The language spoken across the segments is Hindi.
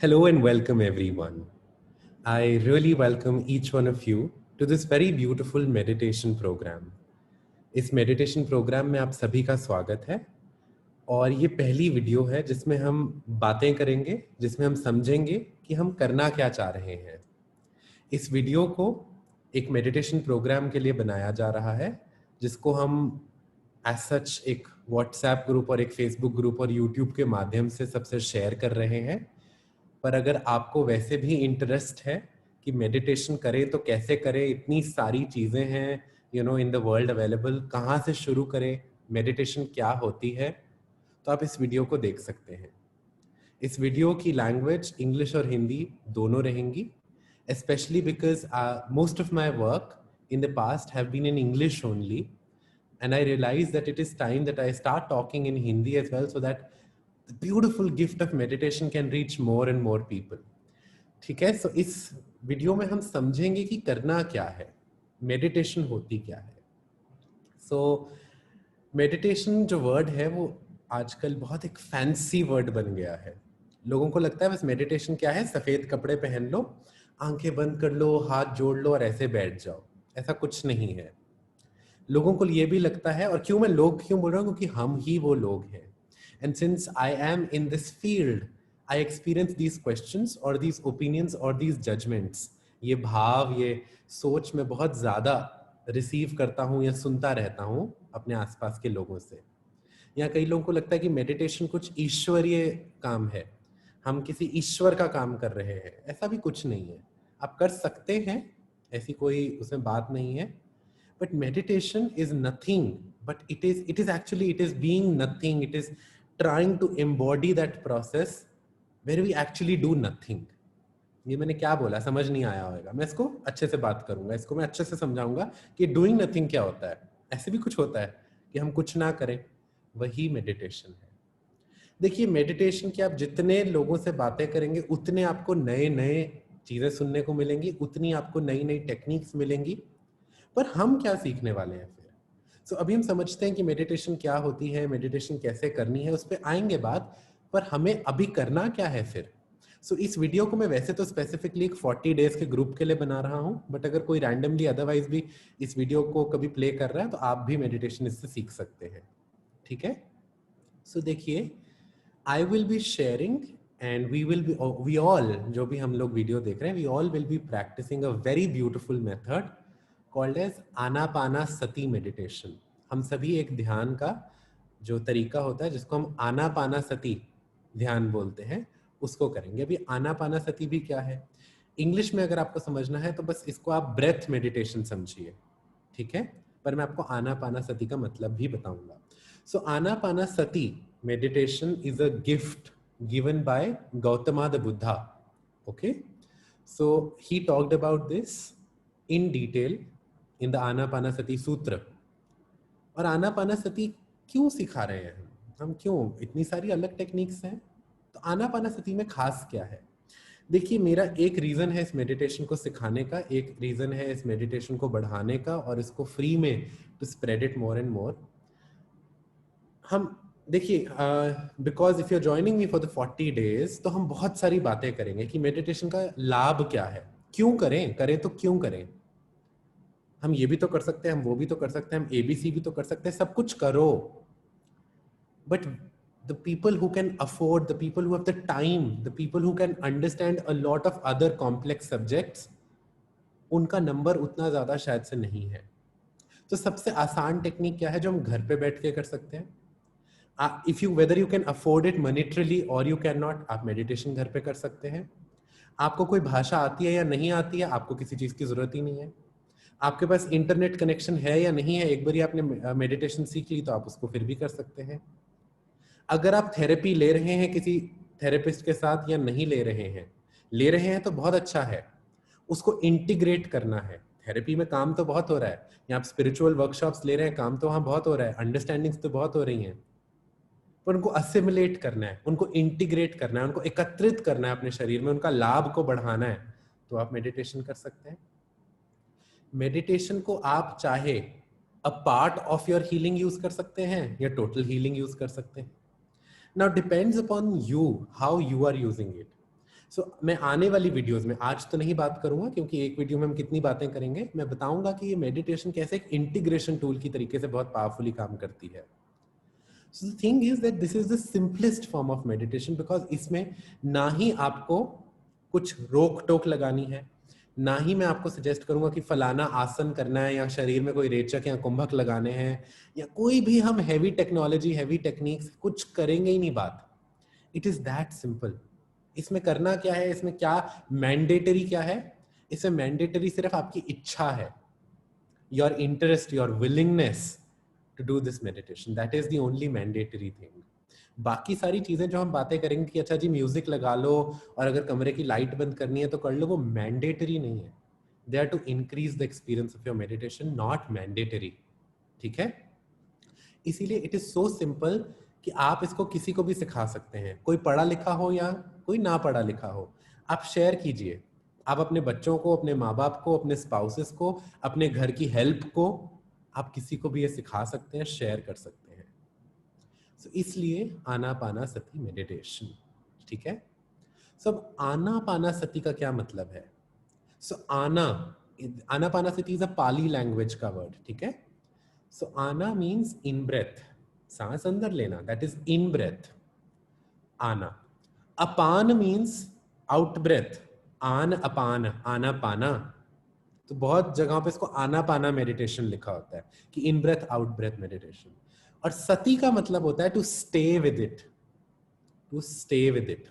Hello and welcome, everyone. I really welcome each one of you to this very beautiful meditation program. इस मेडिटेशन प्रोग्राम में आप सभी का स्वागत है और ये पहली वीडियो है जिसमें हम बातें करेंगे, जिसमें हम समझेंगे कि हम करना क्या चाह रहे हैं। इस वीडियो को एक मेडिटेशन प्रोग्राम के लिए बनाया जा रहा है, जिसको हम एज सच एक व्हाट्सएप ग्रुप और एक फेसबुक ग्रुप और यूट्यूब के माध्यम से सबसे शेयर कर रहे हैं। पर अगर आपको वैसे भी इंटरेस्ट है कि मेडिटेशन करें तो कैसे करें, इतनी सारी चीज़ें हैं इन द वर्ल्ड अवेलेबल, कहाँ से शुरू करें, मेडिटेशन क्या होती है, तो आप इस वीडियो को देख सकते हैं। इस वीडियो की लैंग्वेज इंग्लिश और हिंदी दोनों रहेंगी, especially because most of my work in the past have been in English only, and I realized that it is time that I start talking in Hindi as well, so that the beautiful gift of meditation can reach more and more people. ठीक है, सो इस वीडियो में हम समझेंगे कि करना क्या है, मेडिटेशन होती क्या है। सो मेडिटेशन जो वर्ड है वो आजकल बहुत एक फैंसी वर्ड बन गया है। लोगों को लगता है बस मेडिटेशन क्या है, सफ़ेद कपड़े पहन लो, आंखें बंद कर लो, हाथ जोड़ लो और ऐसे बैठ जाओ। ऐसा कुछ नहीं है। लोगों को ये भी लगता है, और क्यों मैं लोग क्यों बोल रहा हूँ, क्योंकि हम ही वो लोग हैं। And since I am in this field, I experience these questions और दीज ओपिनियंस और दीज जजमेंट्स। ये भाव, ये सोच मैं बहुत ज़्यादा रिसीव करता हूँ या सुनता रहता हूँ अपने आसपास के लोगों से। या कई लोगों को लगता है कि मेडिटेशन कुछ ईश्वरीय काम है, हम किसी ईश्वर का काम कर रहे हैं। ऐसा भी कुछ नहीं है, आप कर सकते हैं, ऐसी कोई उसमें बात नहीं है। But meditation is nothing, but it is actually, it is being nothing. It is trying to embody that process where we actually do nothing. ये मैंने क्या बोला, समझ नहीं आया होगा। मैं इसको अच्छे से बात करूंगा, इसको मैं अच्छे से समझाऊंगा कि डूइंग नथिंग क्या होता है। ऐसे भी कुछ होता है कि हम कुछ ना करें, वही मेडिटेशन है। देखिए, मेडिटेशन की आप जितने लोगों से बातें करेंगे उतने आपको नए नए चीजें सुनने को मिलेंगी, उतनी आपको नई नई टेक्निक्स मिलेंगी। पर हम क्या सीखने वाले हैं फिर? सो अभी हम समझते हैं कि मेडिटेशन क्या होती है, मेडिटेशन कैसे करनी है, उस पर आएंगे बात। पर हमें अभी करना क्या है फिर? सो इस वीडियो को मैं वैसे तो स्पेसिफिकली एक 40 डेज के ग्रुप के लिए बना रहा हूँ, बट अगर कोई रैंडमली अदरवाइज भी इस वीडियो को कभी प्ले कर रहा है तो आप भी मेडिटेशन इससे सीख सकते हैं। ठीक है, सो देखिए, I will be sharing and we all, जो भी हम लोग वीडियो देख रहे हैं, we all will be practising a very beautiful method called as Anapanasati meditation. हम सभी एक ध्यान का जो तरीका होता है, जिसको हम आनापानासती ध्यान बोलते हैं, उसको करेंगे। अभी आनापानासती भी क्या है, इंग्लिश में अगर आपको समझना है तो बस इसको आप ब्रेथ मेडिटेशन समझिए। ठीक है, पर मैं आपको आनापानासती का मतलब भी बताऊंगा। सो आनापानासती meditation is a gift given by Gautama the Buddha. Okay, so he talked about this in detail in the Anapanasati Sutra. और आनापानासती क्यों सिखा रहे हैं हम क्यों, इतनी सारी अलग टेक्निक्स हैं, तो आनापानासती में खास क्या है? देखिए, मेरा एक रीजन है इस मेडिटेशन को सिखाने का, एक रीजन है इस मेडिटेशन को बढ़ाने का और इसको फ्री में to spread it more and more. हम देखिए, because if you are joining me for the 40 days, तो हम बहुत सारी बातें करेंगे कि मेडिटेशन का लाभ क्या है, क्यों करें, करें तो क्यों करें। हम ये भी तो कर सकते हैं, हम वो भी तो कर सकते हैं, हम ABC भी तो कर सकते हैं, सब कुछ करो। But the people who can afford, the people who have the time, the people who can understand a lot of other complex subjects, उनका नंबर उतना ज्यादा शायद से नहीं है। तो सबसे आसान टेक्निक क्या है जो हम घर पे बैठ के कर सकते हैं? If you whether you can afford it मॉनिटरली और यू कैन नॉट, आप मेडिटेशन घर पे कर सकते हैं। आपको कोई भाषा आती है या नहीं आती है, आपको किसी चीज की जरूरत ही नहीं है। आपके पास इंटरनेट कनेक्शन है या नहीं है, एक बार आपने मेडिटेशन सीख ली तो आप उसको फिर भी कर सकते हैं। अगर आप थेरेपी ले रहे हैं किसी थेरेपिस्ट के साथ या नहीं ले रहे हैं, ले रहे हैं तो बहुत अच्छा है, उसको इंटीग्रेट करना है। थेरेपी में काम तो बहुत हो रहा है, या आप स्पिरिचुअल वर्कशॉप्स ले रहे हैं, काम तो वहां बहुत हो रहा है, अंडरस्टैंडिंग्स तो बहुत हो रही हैं, पर उनको असिमिलेट करना है, उनको इंटीग्रेट करना है, उनको एकत्रित करना है अपने शरीर में, उनका लाभ को बढ़ाना है, तो आप मेडिटेशन कर सकते हैं। मेडिटेशन को आप चाहे a part of your healing use कर सकते हैं या टोटल हीलिंग यूज कर सकते हैं। Now depends upon you how you are using it. मैं आने वाली वीडियोस में, आज तो नहीं बात करूंगा क्योंकि एक वीडियो में हम कितनी बातें करेंगे, मैं बताऊंगा कि ये मेडिटेशन कैसे एक इंटीग्रेशन टूल की तरीके से बहुत पावरफुली काम करती है. So the thing is that this is the simplest form of meditation because इसमें ना ही आपको कुछ रोक टोक लगानी है, ना ही मैं आपको सजेस्ट करूंगा कि फलाना आसन करना है या शरीर में कोई रेचक या कुंभक लगाने हैं या कोई भी हम हैवी टेक्नोलॉजी हैवी टेक्निक्स कुछ करेंगे ही नहीं. बात इट इज दैट सिंपल. इसमें करना क्या है, इसमें क्या मैंडेटरी क्या है, इसमें मैंडेटरी सिर्फ आपकी इच्छा है, your interest, your willingness to do this meditation. That is the only mandatory thing. बाकी सारी चीजें जो हम बातें करेंगे कि अच्छा जी म्यूजिक लगा लो और अगर कमरे की लाइट बंद करनी है तो कर लो, वो मैंडेटरी नहीं है. They are to increase the experience of your meditation, not mandatory. ठीक है, इसीलिए इट इज सो सिंपल कि आप इसको किसी को भी सिखा सकते हैं, कोई पढ़ा लिखा हो या कोई ना पढ़ा लिखा हो. आप शेयर कीजिए, आप अपने बच्चों को, अपने माँ बाप को, अपने स्पाउसेस को, अपने घर की हेल्प को, आप किसी को भी ये सिखा सकते हैं, शेयर कर सकते हैं. So, इसलिए आनापानासति मेडिटेशन. ठीक है, सब आनापानासति का क्या मतलब है? सो आनापानासति इज अ पाली लैंग्वेज का वर्ड. ठीक है, सो आना मीन्स इन ब्रेथ, सांस अंदर लेना, दैट इज इन ब्रेथ, आना. अपान मीन्स आउट ब्रेथ, आन अपान, आना पाना. तो बहुत जगहों पे इसको आना पाना मेडिटेशन लिखा होता है कि in breath out breath meditation. और सती का मतलब होता है to stay with it, to stay with it.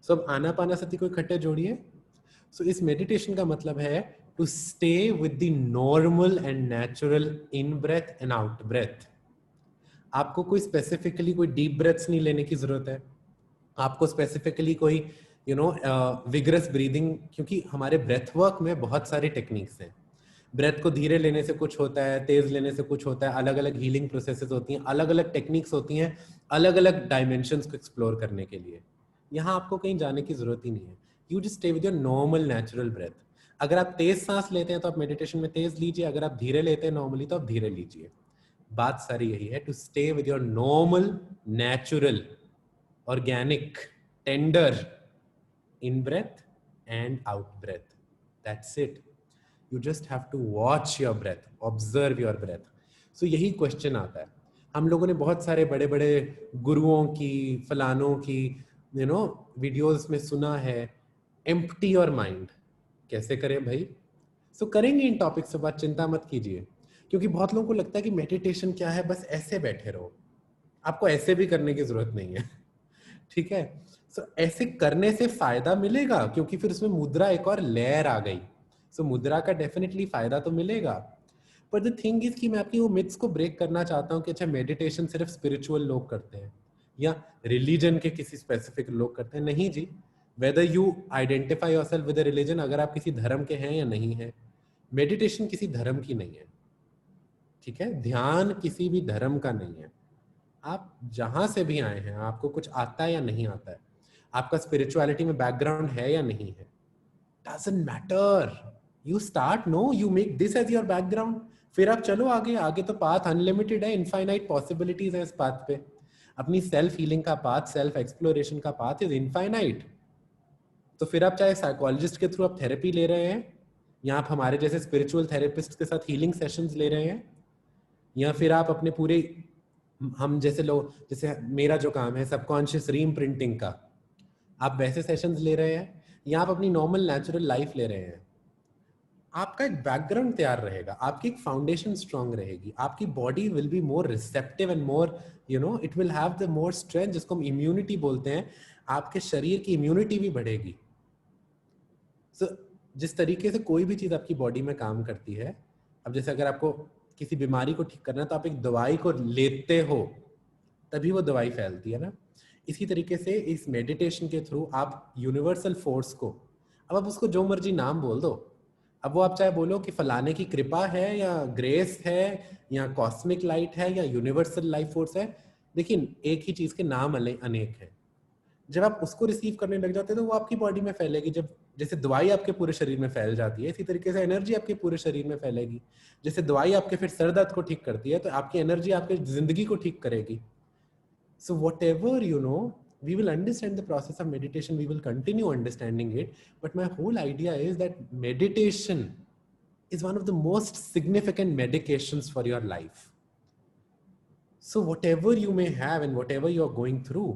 So अब आना पाना सती को इकट्ठे जोड़िए. सो इस मेडिटेशन का मतलब है to stay with the normal and natural in breath and out breath. आपको कोई स्पेसिफिकली कोई डीप ब्रेथ्स नहीं लेने की जरूरत है, आपको स्पेसिफिकली कोई विगरस ब्रीदिंग, क्योंकि हमारे ब्रेथ वर्क में बहुत सारी टेक्निक्स हैं. ब्रेथ को धीरे लेने से कुछ होता है, तेज लेने से कुछ होता है, अलग अलग हीलिंग प्रोसेसेस होती हैं, अलग अलग टेक्निक्स होती हैं, अलग अलग डायमेंशंस को एक्सप्लोर करने के लिए. यहाँ आपको कहीं जाने की जरूरत ही नहीं है. You just stay with your normal natural breath. अगर आप तेज सांस लेते हैं तो आप मेडिटेशन में तेज लीजिए, अगर आप धीरे लेते हैं नॉर्मली तो आप धीरे लीजिए. बात सारी यही है, to stay with your normal natural organic tender in breath and out breath. That's it. You just have to watch your breath, observe your breath. So यही क्वेश्चन आता है. हम लोगों ने बहुत सारे बड़े बड़े गुरुओं की, फलानों की वीडियोस में सुना है एम्प्टी योर माइंड. कैसे करें भाई? सो करेंगे इन टॉपिक से बात, चिंता मत कीजिए. क्योंकि बहुत लोगों को लगता है कि मेडिटेशन क्या है, बस ऐसे बैठे रहो. आपको ऐसे भी करने की जरूरत नहीं है. ठीक है, सो ऐसे करने से फायदा मिलेगा क्योंकि फिर उसमें मुद्रा एक और लेयर आ गई. सो मुद्रा का डेफिनेटली फायदा तो मिलेगा. पर द थिंग इज कि मैं आपकी वो मिथ्स को ब्रेक करना चाहता हूँ कि अच्छा मेडिटेशन सिर्फ स्पिरिचुअल लोग करते हैं या रिलीजन के किसी स्पेसिफिक लोग करते हैं. नहीं जी, whether you identify yourself with a religion, अगर आप किसी धर्म के हैं या नहीं है, मेडिटेशन किसी धर्म की नहीं है. ठीक है, ध्यान किसी भी धर्म का नहीं है. आप जहां से भी आए हैं, आपको कुछ आता है या नहीं आता है, आपका स्पिरिचुअलिटी में बैकग्राउंड है या नहीं है, doesn't matter. You start, no, you make this as your background, फिर आप चलो आगे. आगे तो पाथ अनलिमिटेड है, इनफाइनाइट पॉसिबिलिटीज है इस पाथ पे. अपनी सेल्फ हीलिंग का पाथ, सेल्फ एक्सप्लोरेशन का पाथ इज इनफाइनाइट. तो फिर आप चाहे साइकोलॉजिस्ट के थ्रू आप थेरेपी ले रहे हैं, या आप हमारे जैसे स्पिरिचुअल थेरेपिस्ट के साथ हीलिंग सेशंस ले रहे हैं, या फिर आप अपने पूरे, हम जैसे लोग, जैसे मेरा जो काम है सबकॉन्शियस रीइम्प्रिंटिंग का, आप वैसे सेशंस ले रहे हैं, या आप अपनी नॉर्मल नेचुरल लाइफ ले रहे हैं. आपका एक बैकग्राउंड तैयार रहेगा, आपकी एक फाउंडेशन स्ट्रांग रहेगी, आपकी body will be more receptive and more it will have the more strength, जिसको हम इम्यूनिटी बोलते हैं. आपके शरीर की इम्यूनिटी भी बढ़ेगी. So, जिस तरीके से कोई भी चीज आपकी बॉडी में काम करती है, अब जैसे अगर आपको किसी बीमारी को ठीक करना है तो आप एक दवाई को लेते हो, तभी वो दवाई फैलती है ना. इसी तरीके से इस मेडिटेशन के थ्रू आप यूनिवर्सल फोर्स को, अब आप उसको जो मर्जी नाम बोल दो, अब वो आप चाहे बोलो कि फलाने की कृपा है या ग्रेस है या कॉस्मिक लाइट है या यूनिवर्सल लाइफ फोर्स है, लेकिन एक ही चीज के नाम अनेक हैं. जब आप उसको रिसीव करने लग जाते हैं तो वो आपकी बॉडी में फैलेगी. जब जैसे दवाई आपके पूरे शरीर में फैल जाती है, इसी तरीके से एनर्जी आपके पूरे शरीर में फैलेगी. जैसे दवाई आपके फिर सर दर्द को ठीक करती है, तो आपकी एनर्जी आपकी जिंदगी को ठीक करेगी. So whatever We will understand the process of meditation. We will continue understanding it. But my whole idea is that meditation is one of the most significant medications for your life. So whatever you may have and whatever you are going through,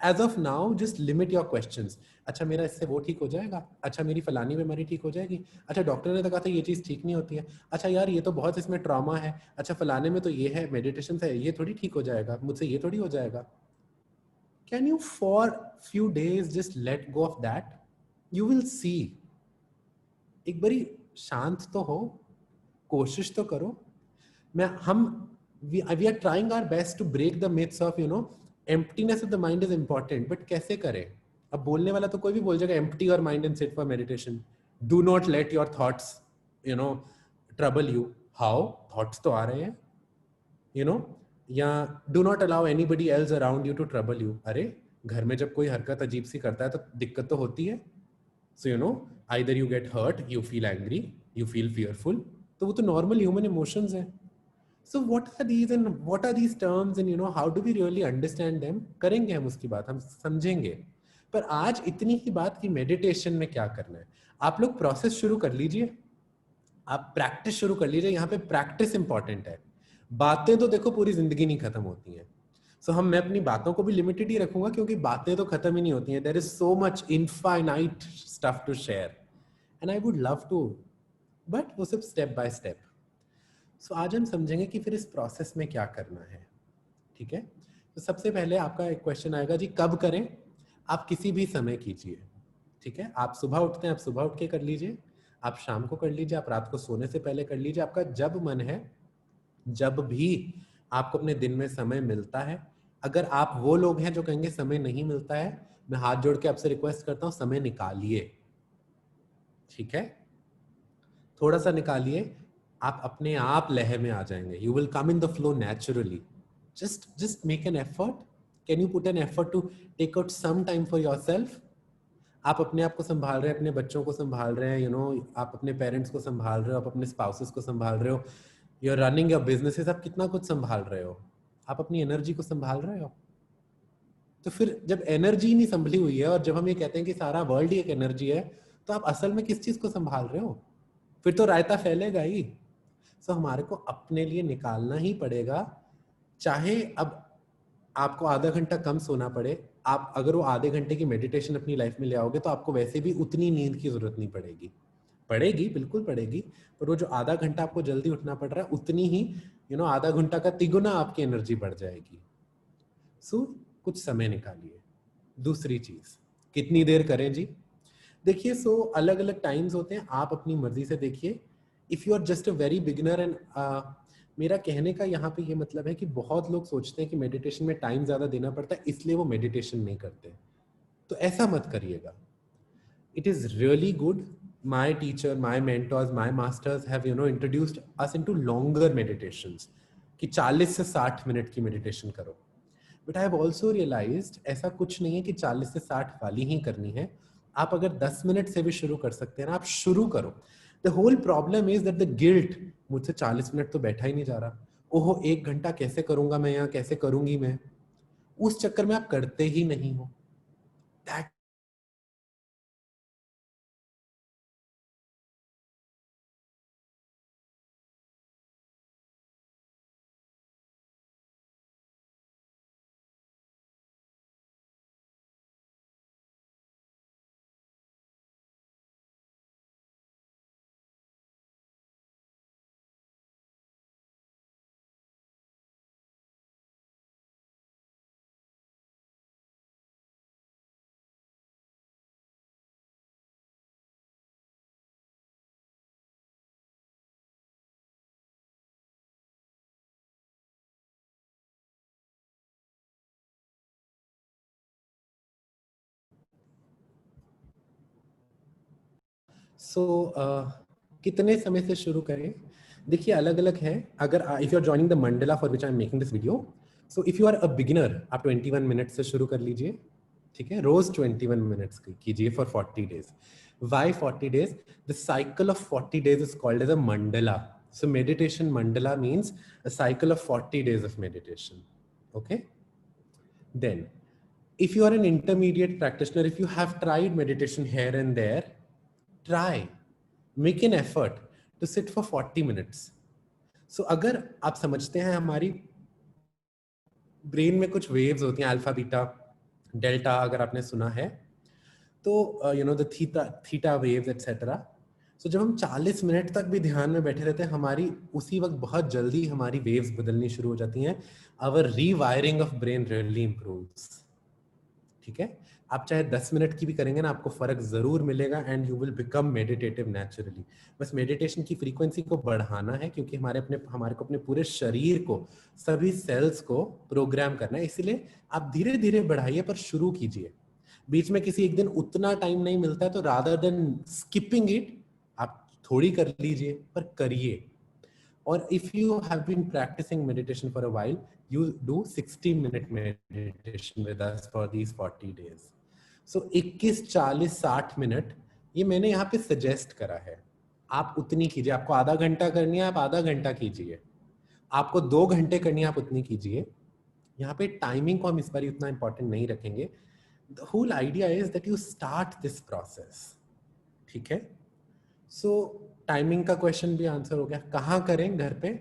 as of now, just limit your questions. अच्छा मेरा इससे वो ठीक हो जाएगा, अच्छा मेरी फलानी बीमारी ठीक हो जाएगी, अच्छा डॉक्टर ने तो कहा था ये चीज़ ठीक नहीं होती है, अच्छा यार ये तो बहुत इसमें ट्रॉमा है, अच्छा फलाने में तो ये है, मेडिटेशन से ये थोड़ी ठीक हो जाएगा, मुझसे ये थोड़ी हो जाएगा. Can you for few days just let go of that? You will see. एक बारी शांत तो हो, कोशिश तो करो. we are trying our best to break the myths of emptiness of the mind is important, but कैसे करें? अब बोलने वाला तो कोई भी बोल जाएगा empty your mind and sit for meditation. Do not let your thoughts trouble you. How? Thoughts तो आ रहे हैं, या do not allow anybody else around you to trouble you. अरे घर में जब कोई हरकत अजीब सी करता है तो दिक्कत तो होती है. So either you get hurt, you feel angry, you feel fearful. तो वो तो normal human emotions है. So what are these and what are these terms and how do we really understand them? करेंगे हम उसकी बात, हम समझेंगे. पर आज इतनी ही बात कि मेडिटेशन में क्या करना है. आप लोग प्रोसेस शुरू कर लीजिए, आप प्रैक्टिस शुरू कर लीजिए. यहाँ पे प्रैक्टिस इंपॉर्टेंट है. बातें तो देखो पूरी जिंदगी नहीं खत्म होती हैं. सो मैं अपनी बातों को भी लिमिटेड ही रखूंगा क्योंकि बातें तो खत्म ही नहीं होती हैं. There is so much infinite stuff to share and I would love to, but वो सिर्फ स्टेप बाय स्टेप. सो आज हम समझेंगे कि फिर इस प्रोसेस में क्या करना है. ठीक है, तो सबसे पहले आपका एक क्वेश्चन आएगा जी, कब करें? आप किसी भी समय कीजिए. ठीक है, आप सुबह उठते हैं, आप सुबह उठ के कर लीजिए, आप शाम को कर लीजिए, आप रात को सोने से पहले कर लीजिए. आपका जब मन है, जब भी आपको अपने दिन में समय मिलता है. अगर आप वो लोग हैं जो कहेंगे समय नहीं मिलता है, मैं हाथ जोड़ के आपसे रिक्वेस्ट करता हूं समय निकालिए. ठीक है, थोड़ा सा निकालिए, आप अपने आप लय में आ जाएंगे. You will come in the flow naturally. just make an effort. Can you put an effort to take out some time for yourself? आप अपने आप को संभाल रहे हैं, अपने बच्चों को संभाल रहे हैं, आप अपने पेरेंट्स को संभाल रहे हो, आप अपने स्पाउसेस को संभाल रहे हो, you are running your businesses, आप कितना कुछ संभाल रहे हो, आप अपनी एनर्जी को संभाल रहे हो. तो फिर जब एनर्जी नहीं संभली हुई है और जब हम ये कहते हैं कि सारा वर्ल्ड ही एक एनर्जी है, तो आप असल में किस चीज को संभाल रहे हो? फिर तो रायता फैलेगा ही. सो हमारे को अपने लिए निकालना ही पड़ेगा. चाहे अब आपको आधा घंटा कम सोना पड़े, आप अगर वो आधे घंटे की मेडिटेशन अपनी लाइफ में ले आओगे तो आपको वैसे भी उतनी नींद की जरूरत नहीं पड़ेगी. पड़ेगी, बिल्कुल पड़ेगी, पर वो जो आधा घंटा आपको जल्दी उठना पड़ रहा है, उतनी ही आधा घंटा का तिगुना आपकी एनर्जी बढ़ जाएगी. सो कुछ समय निकालिए. दूसरी चीज, कितनी देर करें जी? देखिए, सो अलग अलग टाइम्स होते हैं, आप अपनी मर्जी से देखिए. If you are just a very beginner and मेरा कहने का यहाँ पे ये मतलब है कि बहुत लोग सोचते हैं कि मेडिटेशन में टाइम ज्यादा देना पड़ता है इसलिए वो मेडिटेशन नहीं करते. तो ऐसा मत करिएगा. It is really good. My teacher, my mentors, my masters have introduced us into longer meditations कि 40 से 60 मिनट की मेडिटेशन करो. But I have also realized ऐसा कुछ नहीं है कि 40 से 60 वाली ही करनी है. आप अगर 10 मिनट से भी शुरू कर सकते हैं ना, आप शुरू करो. The whole problem is that the guilt, मुझसे 40 मिनट तो बैठा ही नहीं जा रहा, ओहो 1 घंटा कैसे करूंगा मैं, यहाँ कैसे करूंगी मैं, उस चक्कर में आप करते ही नहीं हो. That कितने समय से शुरू करें? देखिए अलग अलग है. अगर if you are joining the mandala for which I am making this video, so if you are a beginner, आप 21 मिनट से शुरू कर लीजिए. ठीक है, रोज 21 मिनट्स कीजिए for 40 days. Why 40 days? The cycle of 40 days is called as a mandala. So meditation mandala means a cycle of 40 days of meditation. Okay, then if you are an intermediate practitioner, if you have tried meditation here and there, try, make an effort to sit for 40 minutes. So अगर आप समझते हैं हमारी ब्रेन में कुछ वेव्स होती हैं, अल्फा बीटा डेल्टा, अगर आपने सुना है तो you know the theta waves etcetera. So जब हम 40 मिनट तक भी ध्यान में बैठे रहते हैं, हमारी उसी वक्त बहुत जल्दी हमारी वेव्स बदलनी शुरू हो जाती हैं. Our rewiring of brain really improves. ठीक है, आप चाहे 10 मिनट की भी करेंगे ना, आपको फर्क जरूर मिलेगा and you will become meditative naturally. बस मेडिटेशन की फ्रीक्वेंसी को बढ़ाना है, क्योंकि हमारे को अपने पूरे शरीर को, सभी सेल्स को प्रोग्राम करना है. इसलिए आप धीरे धीरे बढ़ाइए, पर शुरू कीजिए. बीच में किसी एक दिन उतना टाइम नहीं मिलता है तो रादर देन स्किपिंग इट, आप थोड़ी कर लीजिए पर करिए. और if you have been practicing meditation for a while, you do 60-minute meditation with us for these 40 days. So 21, 40, 60 minute ये मैंने यहाँ पे सजेस्ट करा है. आप उतनी कीजिए. आपको आधा घंटा करनी है, आप आधा घंटा कीजिए. आपको 2 घंटे करनी है, आप उतनी कीजिए. यहाँ पे टाइमिंग को हम इस बार उतना इंपॉर्टेंट नहीं रखेंगे. The whole idea is that you start this process. ठीक है. So टाइमिंग का क्वेश्चन भी आंसर हो गया. कहाँ करें? घर पे.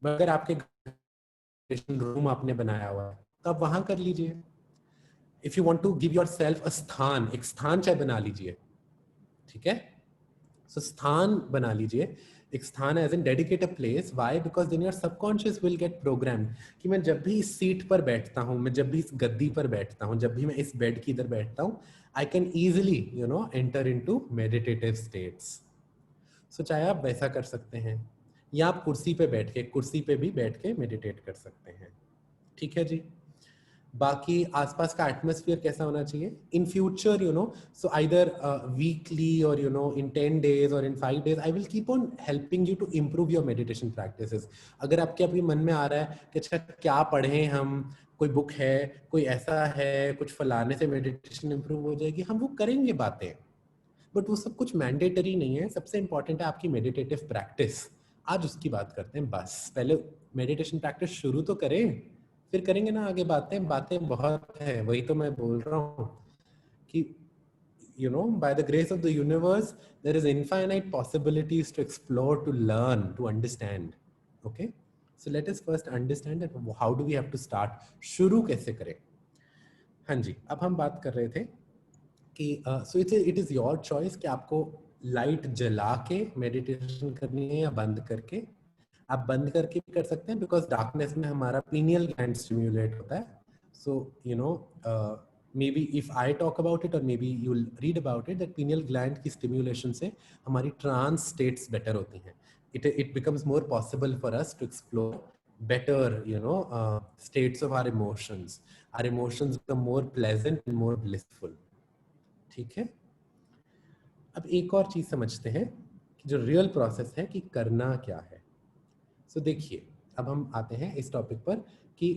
अगर आपके रूम आपने बनाया हुआ है तो आप वहां कर लीजिए. If you want to give yourself a स्थान, एक स्थान चाहे बना लीजिए. ठीक है. सो स्थान बना लीजिए, एक स्थान as in dedicate a place. Why? Because then your subconscious will get programmed कि मैं जब भी इस सीट पर बैठता हूं, मैं जब भी इस गद्दी पर बैठता हूं, जब भी मैं इस बेड की इधर बैठता हूं, I can easily enter into meditative states. So चाहे आप वैसा कर सकते हैं, या आप कुर्सी पे भी बैठ के मेडिटेट कर सकते हैं. ठीक है जी. बाकी आसपास का एटमॉस्फेयर कैसा होना चाहिए? In future so either weekly or in 10 days or in 5 days I will keep on helping you to improve your meditation practices. अगर आपके अभी मन में आ रहा है कि अच्छा क्या पढ़ें हम, कोई बुक है, कोई ऐसा है, कुछ फलाने से मेडिटेशन इम्प्रूव हो जाएगी, हम वो करेंगे बातें. बट वो सब कुछ मैंडेटरी नहीं है. सबसे इंपॉर्टेंट है आपकी मेडिटेटिव प्रैक्टिस. आज उसकी बात करते हैं. बस पहले मेडिटेशन प्रैक्टिस शुरू तो करें, फिर करेंगे ना आगे बातें. बातें बहुत है, वही तो मैं बोल रहा हूँ कि by the grace of the universe there is infinite possibilities to explore, to learn, to understand. Okay, so let us first understand that how do we have to start. शुरू कैसे करें? हाँ जी, अब हम बात कर रहे थे कि so it is your choice कि आपको लाइट जला के मेडिटेशन करनी है या बंद करके. आप बंद करके भी कर सकते हैं, बिकॉज डार्कनेस में हमारा पीनियल ग्लैंड स्टिम्युलेट होता है. So maybe if I talk about it or maybe you read about it, that pineal gland की स्टिम्युलेशन से हमारी ट्रांस स्टेट्स बेटर होती हैं. It becomes more possible for us to explore better states of our emotions. Our emotions become more pleasant and more blissful. ठीक है. अब एक और चीज समझते हैं कि जो रियल प्रोसेस है कि करना क्या है. सो देखिए, अब हम आते हैं इस टॉपिक पर कि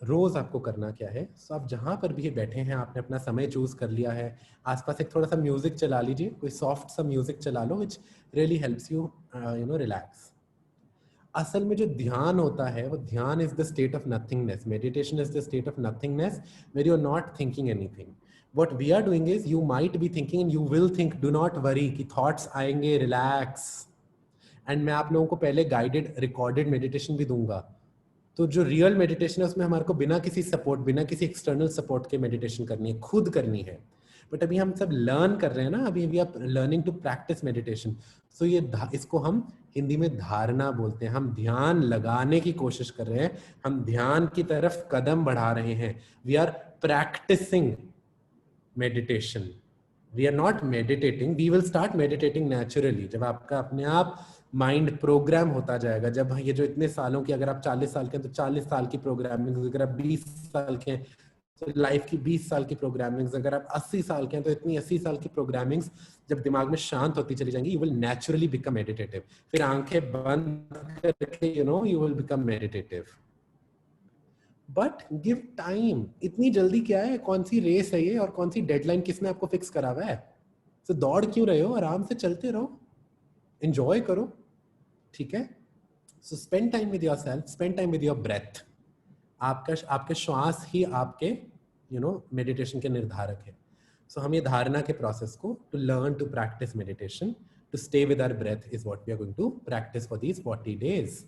रोज आपको करना क्या है. सो आप जहां पर भी बैठे हैं, आपने अपना समय चूज कर लिया है, आसपास एक थोड़ा सा म्यूजिक चला लीजिए, कोई सॉफ्ट सा म्यूजिक चला लो which really helps you relax. असल में जो ध्यान होता है, वो ध्यान is the state of nothingness. Meditation is the state of nothingness where you are not thinking anything. What we are doing is, you might be thinking and you will think, do not worry कि thoughts आएंगे, relax. एंड मैं आप लोगों को पहले गाइडेड रिकॉर्डेड मेडिटेशन भी दूंगा. तो जो रियल मेडिटेशन है उसमें हमारे को बिना किसी सपोर्ट, बिना किसी एक्सटर्नल सपोर्ट के मेडिटेशन करनी है, खुद करनी है. बट अभी हम सब लर्न कर रहे हैं ना, अभी we are learning to practice meditation. So ये इसको हम हिंदी में धारणा बोलते हैं. हम ध्यान लगाने की कोशिश कर रहे हैं, हम ध्यान की तरफ कदम बढ़ा रहे हैं. We are practicing meditation. We are not meditating. We will start meditating naturally जब आपका अपने आप माइंड प्रोग्राम होता जाएगा. जब ये जो इतने सालों की, अगर आप 40 साल के हैं तो 40 साल की प्रोग्रामिंग, अगर आप 20 साल के हैं तो लाइफ की 20 साल की प्रोग्रामिंग्स, अगर आप 80 साल के हैं तो इतनी 80 साल की प्रोग्रामिंग्स जब दिमाग में शांत होती चली जाएंगी, you will naturally become meditative. फिर आंखें बंद करके you will become meditative. But give time. इतनी जल्दी क्या है? कौन सी रेस है ये और कौन सी डेडलाइन किसने आपको फिक्स करा हुआ है? So दौड़ क्यों रहे हो, आराम से चलते रहो, enjoy करो, ठीक है? So spend time with yourself, spend time with your breath. आपके श्वास ही आपके मेडिटेशन के निर्धारक है. सो हम ये धारणा के प्रोसेस को to learn to practice meditation, to stay with our breath is what we are going to practice for these 40 days.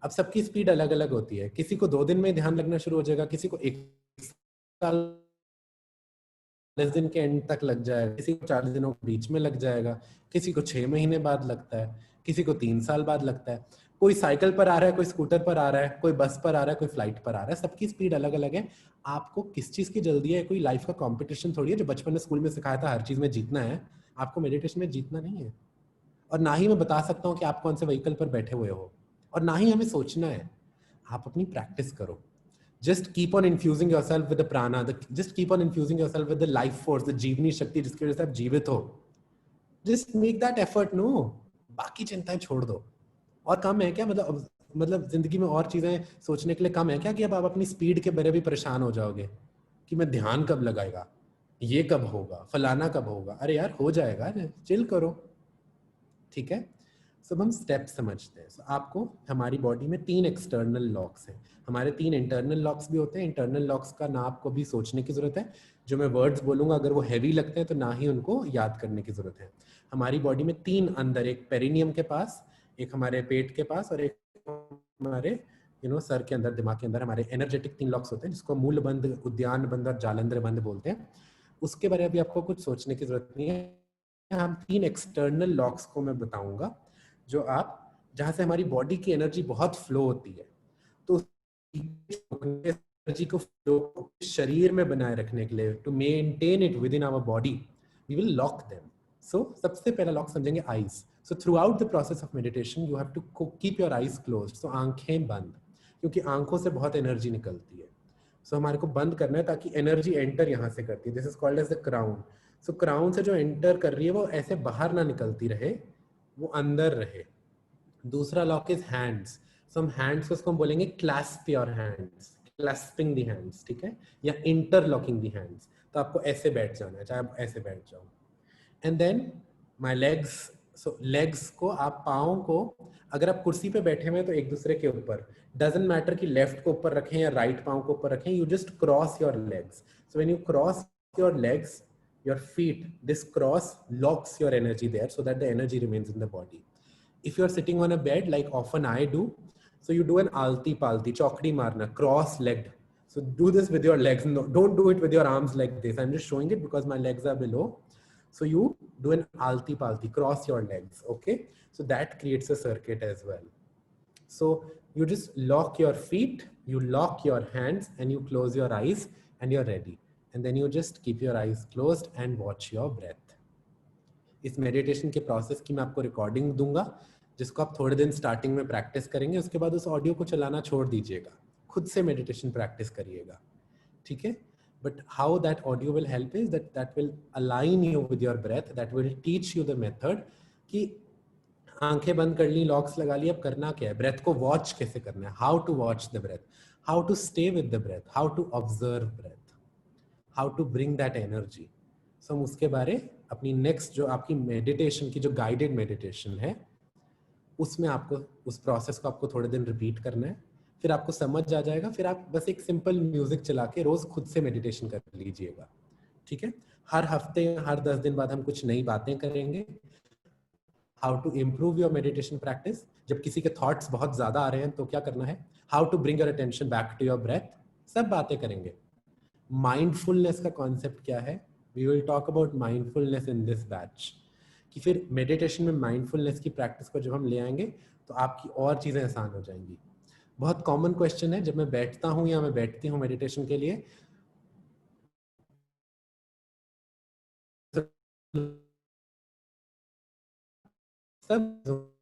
अब सबकी स्पीड अलग अलग होती है. किसी को 2 दिन में ध्यान लगना शुरू हो जाएगा, किसी को 1 साल 10 दिन के एंड तक लग जाएगा, किसी को 40 दिनों के बीच में लग जाएगा, किसी को 6 महीने बाद लगता है, किसी को 3 साल बाद लगता है. कोई साइकिल पर आ रहा है, कोई स्कूटर पर आ रहा है, कोई बस पर आ रहा है, कोई फ्लाइट पर आ रहा है. सबकी स्पीड अलग अलग है. आपको किस चीज की जल्दी है? कोई लाइफ का कंपटीशन थोड़ी है. जो बचपन में स्कूल में सिखाया था हर चीज में जीतना है, आपको मेडिटेशन में जीतना नहीं है. और ना ही मैं बता सकता हूँ कि आप कौन से व्हीकल पर बैठे हुए हो, और ना ही हमें सोचना है. आप अपनी प्रैक्टिस करो. Just keep on infusing yourself with the prana. Just keep on infusing yourself with the life force, the जीवनी शक्ति जिसकी वजह से आप जीवित हो. Just make that effort. No, बाकी चिंताएं छोड़ दो. और कम है क्या? मतलब जिंदगी में और चीजें सोचने के लिए कम है क्या कि अब आप अपनी स्पीड के बारे भी परेशान हो जाओगे कि मैं ध्यान कब लगाएगा, ये कब होगा, फलाना कब होगा. अरे यार हो जाएगा, चिल करो, ठीक है? सब हम स्टेप्स समझते हैं. आपको हमारी बॉडी में 3 एक्सटर्नल लॉक्स हैं. हमारे 3 इंटरनल लॉक्स भी होते हैं. इंटरनल लॉक्स का ना आपको भी सोचने की जरूरत है. जो मैं वर्ड्स बोलूंगा अगर वो हैवी लगते हैं तो ना ही उनको याद करने की जरूरत है. हमारी बॉडी में 3 अंदर, एक पेरिनियम के पास, एक हमारे पेट के पास, और एक हमारे सर के अंदर, दिमाग के अंदर हमारे एनर्जेटिक 3 लॉक्स होते हैं, जिसको मूल बंध, उद्यान बंध और जालंधर बंध बोलते हैं. उसके बारे में भी आपको कुछ सोचने की जरूरत नहीं है. हम 3 एक्सटर्नल लॉक्स को मैं बताऊंगा जो आप, जहां से हमारी बॉडी की एनर्जी बहुत फ्लो होती है, तो एनर्जी को फ्लो शरीर में बनाए रखने के लिए, to maintain it within our body, we will lock them. So सबसे पहला लॉक समझेंगे eyes. So throughout the process of meditation you have to keep your eyes closed. So आंखें बंद, क्योंकि आंखों से बहुत एनर्जी निकलती है. सो हमारे को बंद करना है ताकि एनर्जी एंटर यहाँ से करती है. This is called as the crown. So crown से जो एंटर कर रही है वो ऐसे बाहर ना निकलती रहे, वो अंदर रहे. दूसरा लॉक इज हैंड्स. सो हम हैंड्स को उसको हम बोलेंगे clasp your hands, clasping the hands, ठीक है, या इंटरलॉकिंग दी हैंड्स. तो आपको ऐसे बैठ जाना है, चाहे आप ऐसे बैठ जाओ. And then my legs. So legs को, आप पाँव को, अगर आप कुर्सी पे बैठे हुए हैं तो एक दूसरे के ऊपर, डजंट मैटर कि लेफ्ट को ऊपर रखें या राइट पाँव को ऊपर रखें, you just cross your legs. So when you cross your legs, your feet, this cross locks your energy there so that the energy remains in the body. If you're sitting on a bed, like often I do, so you do an alti palti, chokdi marna, cross legged. So do this with your legs. No, don't do it with your arms like this. I'm just showing it because my legs are below. So you do an alti palti, cross your legs, okay? So that creates a circuit as well. So you just lock your feet, you lock your hands, and you close your eyes, and you're ready. And then you just keep your eyes closed and watch your breath. इस मेडिटेशन के प्रोसेस की मैं आपको रिकॉर्डिंग दूंगा, जिसको आप थोड़े दिन स्टार्टिंग में प्रैक्टिस करेंगे. उसके बाद उस ऑडियो को चलाना छोड़ दीजिएगा, खुद से मेडिटेशन प्रैक्टिस करिएगा, ठीक है? But how that audio will help is that will align you with your breath, that will teach you the method कि आंखें बंद कर ली, लॉक्स लगा ली, अब करना क्या है, ब्रेथ को वॉच कैसे करना है, how to watch the breath, how to stay with the breath, how to observe breath, how to bring that energy. So हम उसके बारे अपनी नेक्स्ट जो आपकी मेडिटेशन की जो गाइडेड मेडिटेशन है, उसमें आपको उस प्रोसेस को आपको थोड़े दिन रिपीट करना है. फिर आपको समझ आ जाएगा. फिर आप बस एक सिंपल म्यूजिक चला के रोज खुद से मेडिटेशन कर लीजिएगा, ठीक है? हर हफ्ते, हर 10 दिन बाद हम कुछ नई बातें करेंगे. How to improve your meditation practice. जब किसी के थॉट्स बहुत ज्यादा आ रहे हैं तो क्या करना है, how to bring your attention back to your breath, सब बातें करेंगे. माइंडफुलनेस का कॉन्सेप्ट क्या है, we will talk about mindfulness in this batch. कि फिर मेडिटेशन में माइंडफुलनेस की प्रैक्टिस को जब हम ले आएंगे तो आपकी और चीजें आसान हो जाएंगी. बहुत कॉमन क्वेश्चन है, जब मैं बैठता हूं या मैं बैठती हूं मेडिटेशन के लिए, सब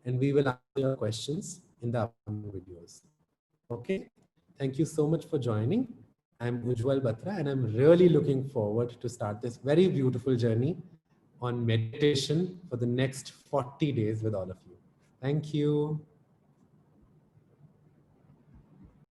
and we will answer your questions in the upcoming videos. Okay, thank you so much for joining. I'm Ujjwal Batra and I'm really looking forward to start this very beautiful journey on meditation for the next 40 days with all of you. Thank you.